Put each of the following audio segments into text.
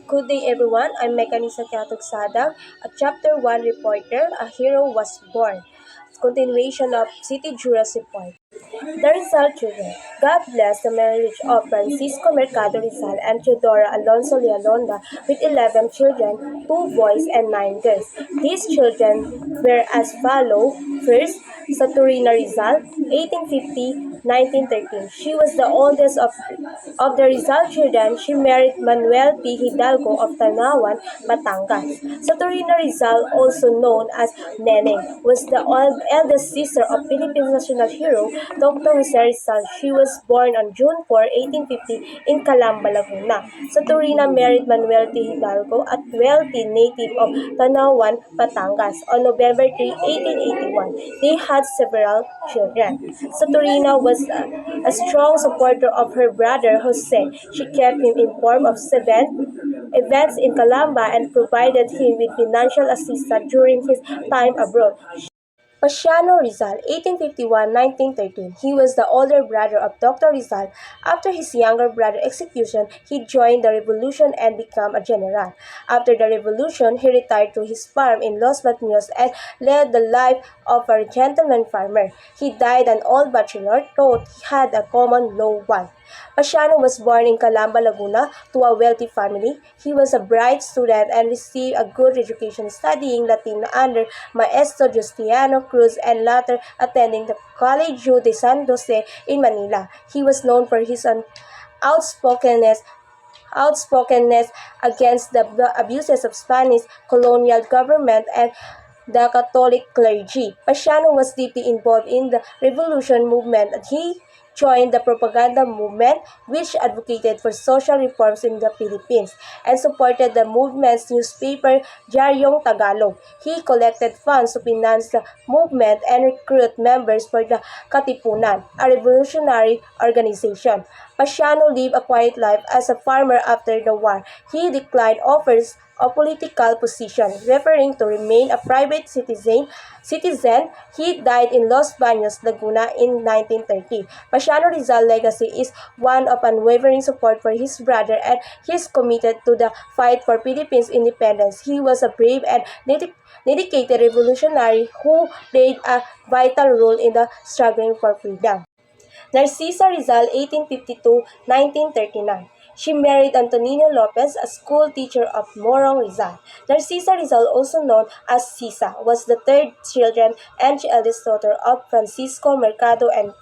Good day everyone, I'm Mekanisa Kyatog a Chapter 1 reporter, a hero was born. Continuation of City Jurassic Park. The Rizal children. God bless the marriage of Francisco Mercado Rizal and Teodora Alonso Lealonda with 11 children, 2 boys and 9 girls. These children were as follow. First, Saturina Rizal, 1850-1913. She was the oldest of the Rizal children. She married Manuel P. Hidalgo of Tanawan, Batangas. Saturina Rizal, also known as Neneng, was the eldest sister of Philippine national hero Dr. Jose Rizal. She was born on June 4, 1850 in Calamba, Laguna. Saturina married Manuel T. Hidalgo, a wealthy native of Tanawan, Batangas, on November 3, 1881. They had several children. Saturina was a strong supporter of her brother Jose. She kept him informed of events in Calamba and provided him with financial assistance during his time abroad. Paciano Rizal, 1851-1913. He was the older brother of Dr. Rizal. After his younger brother's execution, he joined the revolution and became a general. After the revolution, he retired to his farm in Los Baños and led the life of a gentleman farmer. He died an old bachelor, though he had a common law wife. Paciano was born in Calamba, Laguna, to a wealthy family. He was a bright student and received a good education studying Latin under Maestro Justiano Cruz and later attending the Colegio de San Jose in Manila. He was known for his outspokenness outspokenness against the abuses of Spanish colonial government and the Catholic clergy. Paciano was deeply involved in the revolution movement. He joined the propaganda movement, which advocated for social reforms in the Philippines, and supported the movement's newspaper, Diaryong Tagalog. He collected funds to finance the movement and recruit members for the Katipunan, a revolutionary organization. Paciano lived a quiet life as a farmer after the war. He declined offers of political position, preferring to remain a private citizen. He died in Los Baños, Laguna in 1930. Paciano Rizal's legacy is one of unwavering support for his brother and he is committed to the fight for Philippines independence. He was a brave and dedicated revolutionary who played a vital role in the struggle for freedom. Narcisa Rizal, 1852-1939. She married Antonino Lopez, a school teacher of Morong Rizal. Narcisa Rizal, also known as Sisa, was the third children and eldest daughter of Francisco Mercado and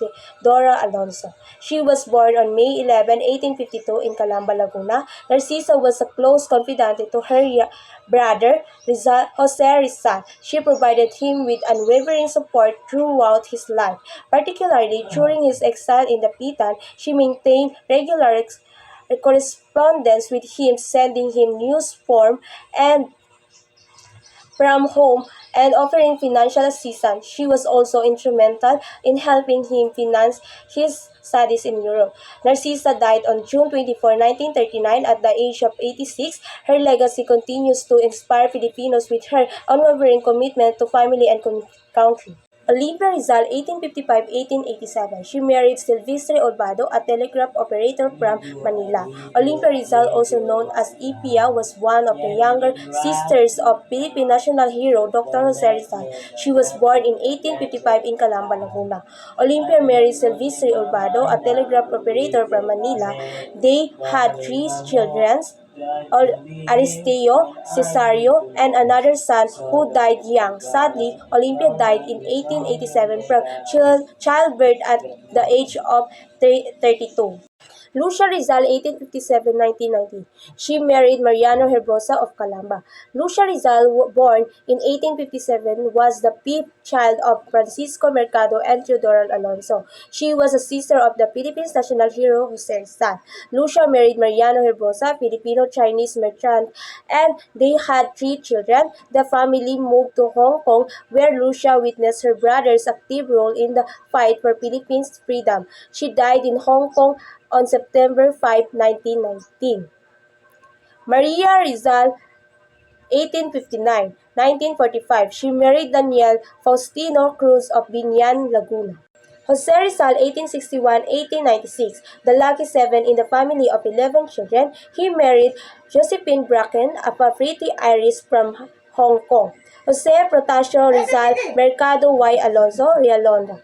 Dora Alonso. She was born on May 11, 1852 in Calamba, Laguna. Narcisa was a close confidant to her brother, Jose Rizal. She provided him with unwavering support throughout his life. Particularly during his exile in the Pitan, she maintained regular correspondence with him, sending him news from home and offering financial assistance. She was also instrumental in helping him finance his studies in Europe. Narcisa died on June 24, 1939 at the age of 86. Her legacy continues to inspire Filipinos with her unwavering commitment to family and country. Olympia Rizal, 1855-1887. She married Silvestre Olvado, a telegraph operator from Manila. Olympia Rizal, also known as Ipia, was one of the younger sisters of Philippine national hero Dr. Jose Rizal. She was born in 1855 in Calamba, Laguna. Olympia married Silvestre Olvado, a telegraph operator from Manila. They had 3 children, Aristeo, Cesario, and another son who died young. Sadly, Olympia died in 1887 from childbirth at the age of 32. Lucia Rizal, 1857-1990. She married Mariano Herbosa of Calamba. Lucia Rizal, born in 1857, was the fifth child of Francisco Mercado and Teodora Alonso. She was a sister of the Philippines national hero Jose Rizal. Lucia married Mariano Herbosa, Filipino-Chinese merchant, and they had 3 children. The family moved to Hong Kong, where Lucia witnessed her brother's active role in the fight for Philippines freedom. She died in Hong Kong on September 5, 1919. Maria Rizal, 1859-1945. She married Daniel Faustino Cruz of Binyan, Laguna. Jose Rizal, 1861–1896, the lucky seven in the family of 11 children, he married Josephine Bracken, a pretty Irish from Hong Kong. Jose Protasio Rizal Mercado y Alonso Rialonda.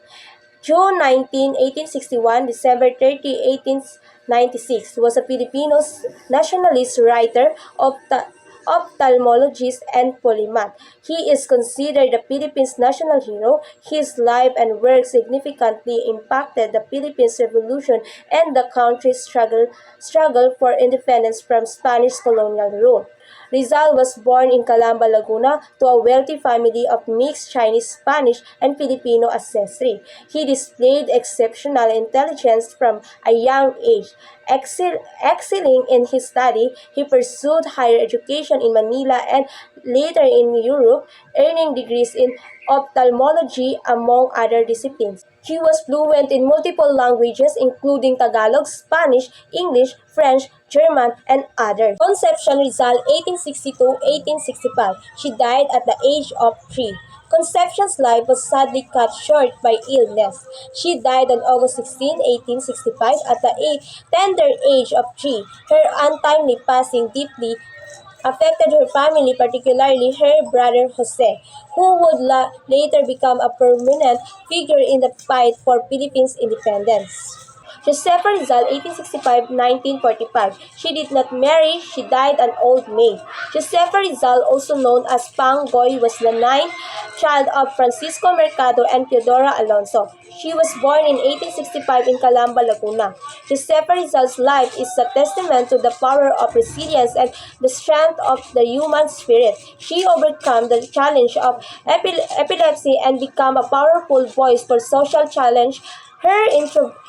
June 19, 1861, December 30, 1896, was a Filipino nationalist writer, ophthalmologist, and polymath. He is considered the Philippines' national hero. His life and work significantly impacted the Philippines Revolution and the country's struggle for independence from Spanish colonial rule. Rizal was born in Calamba, Laguna, to a wealthy family of mixed Chinese, Spanish, and Filipino ancestry. He displayed exceptional intelligence from a young age. Excelling in his study, he pursued higher education in Manila and later in Europe, earning degrees in ophthalmology among other disciplines. He was fluent in multiple languages including Tagalog, Spanish, English, French, German, and others. Concepcion Rizal, 1862–1865. She died at the age of 3. Concepcion's life was sadly cut short by illness. She died on August 16, 1865 at the tender age of 3. Her untimely passing deeply affected her family, particularly her brother Jose, who would later become a prominent figure in the fight for Philippines independence. Josefa Rizal, 1865–1945. She did not marry, she died an old maid. Josefa Rizal, also known as Pang Goy, was the ninth child of Francisco Mercado and Teodora Alonso. She was born in 1865 in Calamba, Laguna. Josefa Rizal's life is a testament to the power of resilience and the strength of the human spirit. She overcame the challenge of epilepsy and became a powerful voice for social challenge. Her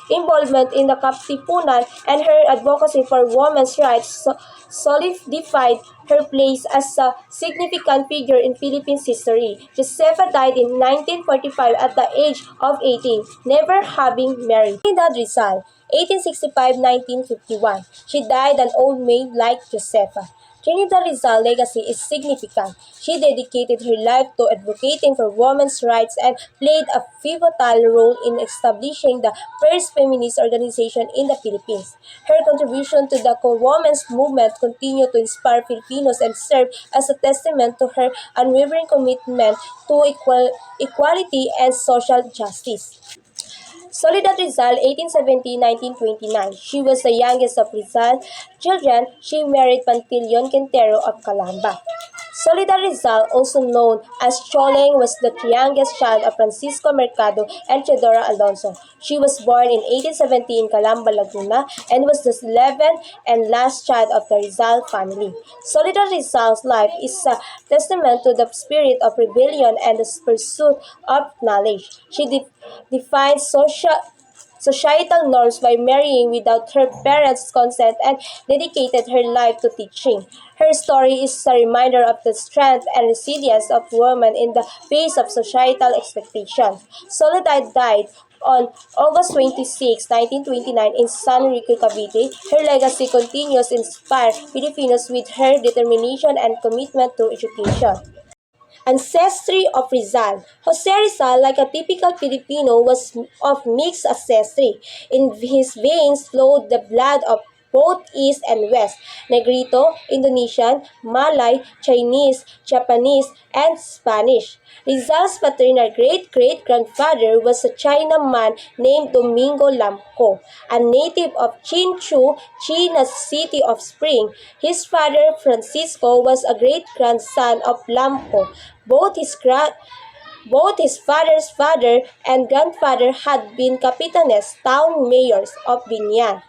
involvement in the Katipunan and her advocacy for women's rights solidified her place as a significant figure in Philippine history. Josefa died in 1945 at the age of 18, never having married. Trinidad Rizal, 1865–1951. She died an old maid like Josefa. Trinidad Rizal's legacy is significant. She dedicated her life to advocating for women's rights and played a pivotal role in establishing the first feminist organization in the Philippines. Her contribution to the women's movement continued to inspire Filipinos and serve as a testament to her unwavering commitment to equality and social justice. Soledad Rizal, 1870–1929. She was the youngest of Rizal's children. She married Pantilion Quintero of Calamba. Soledad Rizal, also known as Choleng, was the youngest child of Francisco Mercado and Teodora Alonso. She was born in 1870 in Calamba, Laguna, and was the 11th and last child of the Rizal family. Soledad Rizal's life is a testament to the spirit of rebellion and the pursuit of knowledge. She defined societal norms by marrying without her parents' consent and dedicated her life to teaching. Her story is a reminder of the strength and resilience of women in the face of societal expectations. Soledad died on August 26, 1929 in San Rico, Cavite. Her legacy continues to inspire Filipinos with her determination and commitment to education. Ancestry of Rizal. Jose Rizal, like a typical Filipino, was of mixed ancestry. In his veins flowed the blood of both East and West, Negrito, Indonesian, Malay, Chinese, Japanese, and Spanish. Rizal's paternal great-great-grandfather was a Chinaman named Domingo Lamco, a native of Chinchu, China's city of spring. His father, Francisco, was a great-grandson of Lamco. Both his father's father and grandfather had been capitanes, town mayors of Binyan.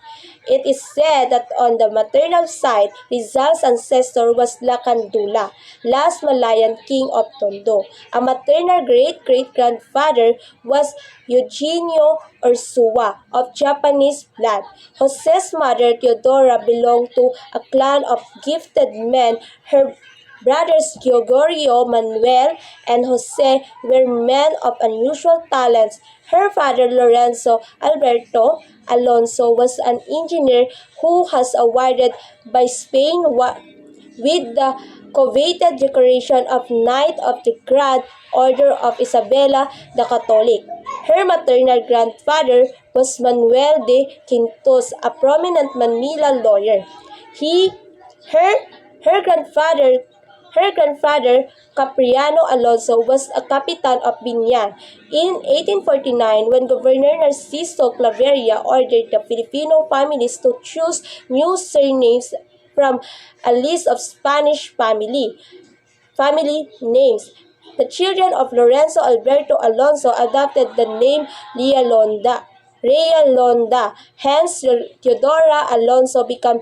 It is said that on the maternal side, Rizal's ancestor was Lakandula, last Malayan king of Tondo. A maternal great-great-grandfather was Eugenio Ursua of Japanese blood. Jose's mother, Teodora, belonged to a clan of gifted men. Her brothers Gregorio Manuel and Jose were men of unusual talents. Her father, Lorenzo Alberto Alonso, was an engineer who was awarded by Spain with the coveted decoration of Knight of the Grand Order of Isabella the Catholic. Her maternal grandfather was Manuel de Quintos, a prominent Manila lawyer. He, her, her grandfather Her grandfather, Capriano Alonso, was a capitan of Binyan. In 1849, when Governor Narciso Claveria ordered the Filipino families to choose new surnames from a list of Spanish family names, the children of Lorenzo Alberto Alonso adopted the name Lealonda. Realonda. Hence, Teodora Alonso became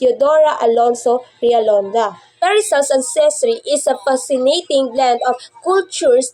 Teodora Alonso Realonda. Rizal's ancestry is a fascinating blend of cultures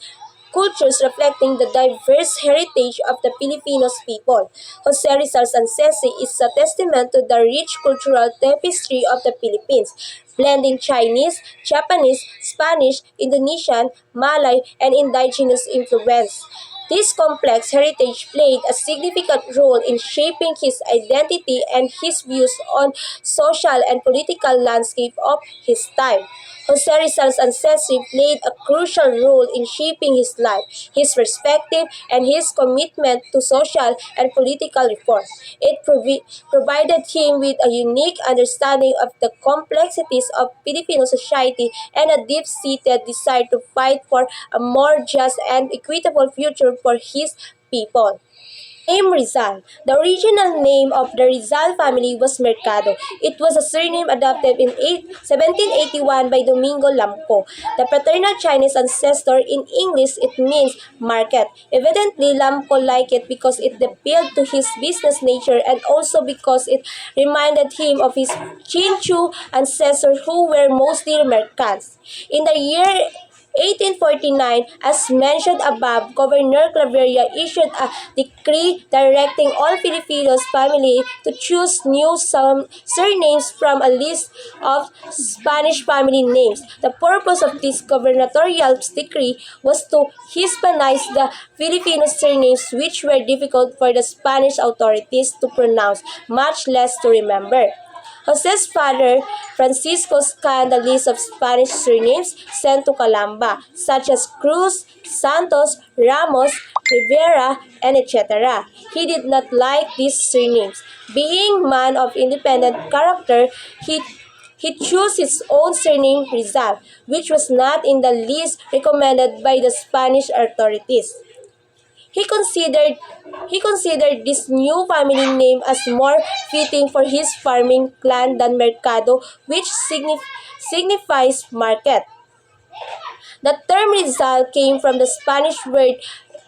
reflecting the diverse heritage of the Filipinos people. Jose Rizal's ancestry is a testament to the rich cultural tapestry of the Philippines, blending Chinese, Japanese, Spanish, Indonesian, Malay, and indigenous influence. This complex heritage played a significant role in shaping his identity and his views on social and political landscape of his time. Jose Rizal's ancestry played a crucial role in shaping his life, his perspective, and his commitment to social and political reform. It provided him with a unique understanding of the complexities of Filipino society and a deep-seated desire to fight for a more just and equitable future for his people. Name Rizal. The original name of the Rizal family was Mercado. It was a surname adopted in 1781 by Domingo Lamco. The paternal Chinese ancestor, in English it means market. Evidently, Lamco liked it because it appealed to his business nature and also because it reminded him of his Chinchu ancestors who were mostly mercants. In the year 1849, as mentioned above, Governor Claveria issued a decree directing all Filipinos family to choose new surnames from a list of Spanish family names. The purpose of this gubernatorial decree was to Hispanize the Filipino surnames which were difficult for the Spanish authorities to pronounce, much less to remember. Jose's father, Francisco, scanned the list of Spanish surnames sent to Calamba, such as Cruz, Santos, Ramos, Rivera, and etc. He did not like these surnames. Being man of independent character, he chose his own surname Rizal, which was not in the list recommended by the Spanish authorities. He considered he considered this new family name as more fitting for his farming clan than Mercado, which signifies market. The term Rizal came from the Spanish word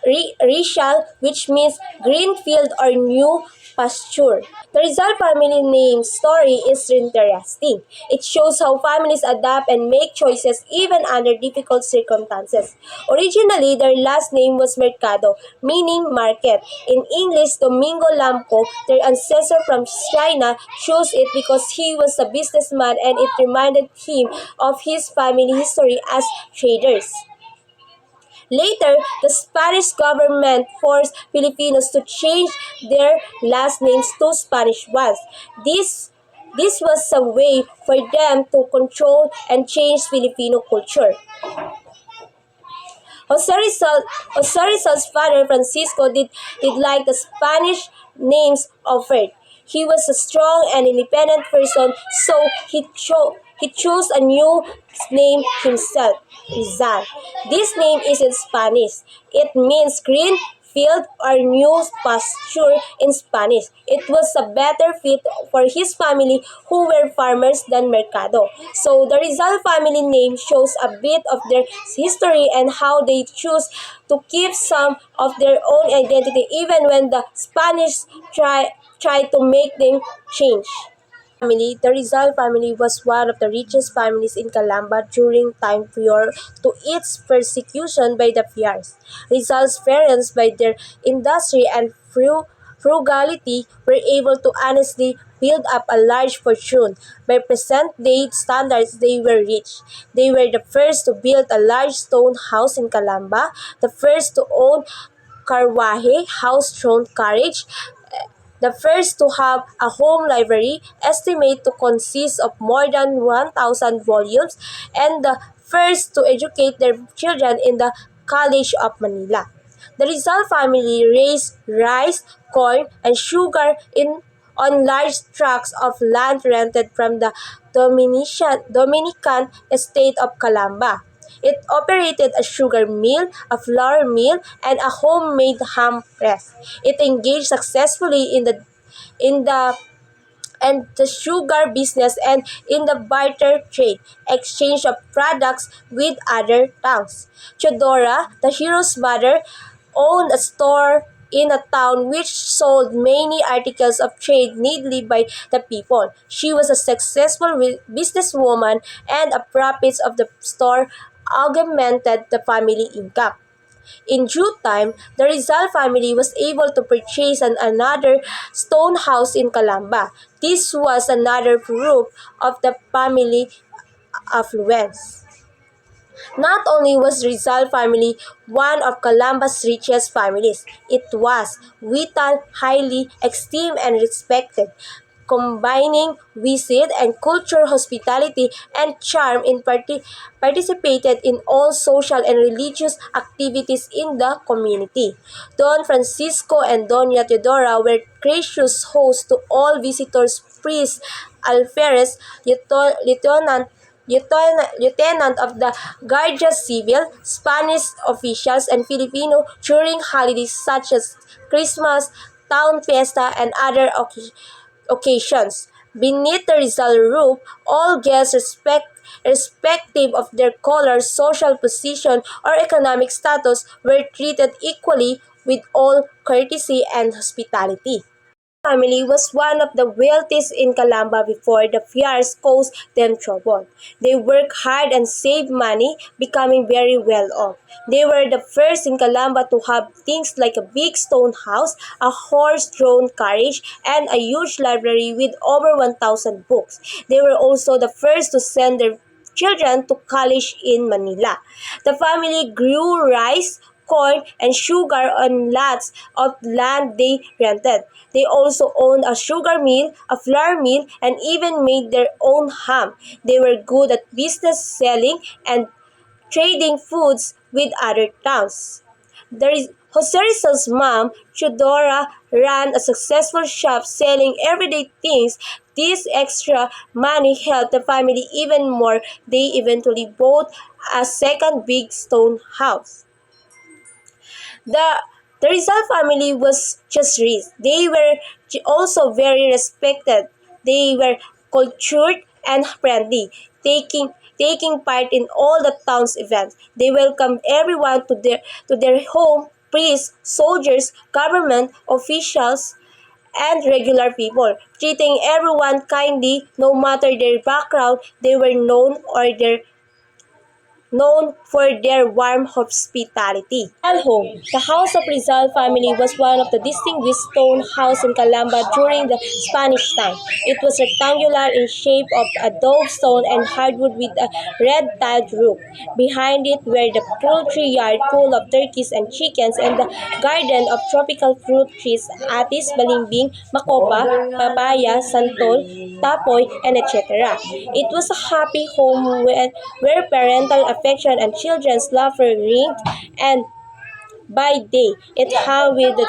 Rizal, which means green field or new pasture. The Rizal family name story is interesting. It shows how families adapt and make choices even under difficult circumstances. Originally, their last name was Mercado, meaning market. In English, Domingo Lamco, their ancestor from China, chose it because he was a businessman and it reminded him of his family history as traders. Later, the Spanish government forced Filipinos to change their last names to Spanish ones. This was a way for them to control and change Filipino culture. Jose Rizal, Jose Rizal's father, Francisco, did like the Spanish names offered. He was a strong and independent person, so he chose a new name himself, Rizal. This name is in Spanish. It means green field or new pasture in Spanish. It was a better fit for his family who were farmers than Mercado. So the Rizal family name shows a bit of their history and how they choose to keep some of their own identity even when the Spanish try to make them change. The Rizal family was one of the richest families in Calamba during time prior to its persecution by the Fiars. Rizal's parents, by their industry and frugality, were able to honestly build up a large fortune. By present-day standards, they were rich. They were the first to build a large stone house in Calamba, the first to own carwahe, house-drawn carriage, the first to have a home library, estimated to consist of more than 1,000 volumes, and the first to educate their children in the College of Manila. The Rizal family raised rice, corn, and sugar on large tracts of land rented from the Dominican estate of Calamba. It operated a sugar mill, a flour mill, and a homemade ham press. It engaged successfully in the sugar business and in the barter trade, exchange of products with other towns. Chodora, the hero's mother, owned a store in a town which sold many articles of trade needed by the people. She was a successful businesswoman, and the profits of the store augmented the family income. In due time, the Rizal family was able to purchase another stone house in Calamba. This was another proof of the family affluence. Not only was Rizal family one of Calamba's richest families, it was vital, highly esteemed and respected, combining visit and culture, hospitality, and charm participated in all social and religious activities in the community. Don Francisco and Doña Teodora were gracious hosts to all visitors, priests, alferez, lieutenant of the Guardia Civil, Spanish officials, and Filipino during holidays such as Christmas, Town Fiesta, and other occasions. Beneath the Rizal roof, all guests, irrespective of their color, social position, or economic status, were treated equally with all courtesy and hospitality. Family was one of the wealthiest in Calamba before the fires caused them trouble. They worked hard and saved money, becoming very well off. They were the first in Calamba to have things like a big stone house, a horse-drawn carriage, and a huge library with over 1,000 books. They were also the first to send their children to college in Manila. The family grew rice, corn, and sugar on lots of land they rented. They also owned a sugar mill, a flour mill, and even made their own ham. They were good at business selling and trading foods with other towns. Jose Rizal's mom, Chudora, ran a successful shop selling everyday things. This extra money helped the family even more. They eventually bought a second big stone house. The the Rizal family was just rich. They were also very respected. They were cultured and friendly, taking part in all the town's events. They welcomed everyone to their home, priests, soldiers, government officials, and regular people, treating everyone kindly no matter their background. They were known for their warm hospitality. Rizal home. The House of Rizal family was one of the distinguished stone houses in Calamba during the Spanish time. It was rectangular in shape of a dove stone and hardwood with a red tiled roof. Behind it were the poultry yard full of turkeys and chickens and the garden of tropical fruit trees, atis, balimbing, makopa, papaya, santol, tapoy, and etc. It was a happy home where parental affection and children's laughter ringed, and by day it hung with the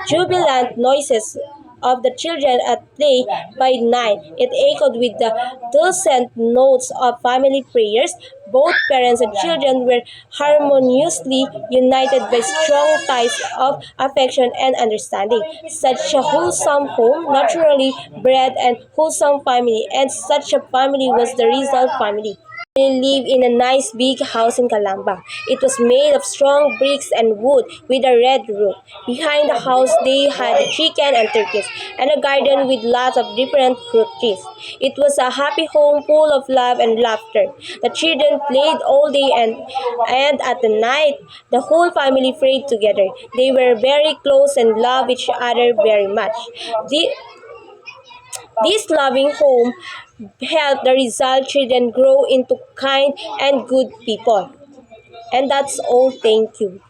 jubilant noises of the children at play. By night it echoed with the dulcet notes of family prayers. Both parents and children were harmoniously united by strong ties of affection and understanding. Such a wholesome home naturally bred and wholesome family, and such a family was the Rizal family. They lived in a nice big house in Calamba. It was made of strong bricks and wood with a red roof. Behind the house they had chicken and turkeys and a garden with lots of different fruit trees. It was a happy home full of love and laughter. The children played all day, and at the night the whole family prayed together. They were very close and loved each other very much. The, this loving home helped the Rizal children grow into kind and good people. And that's all. Thank you.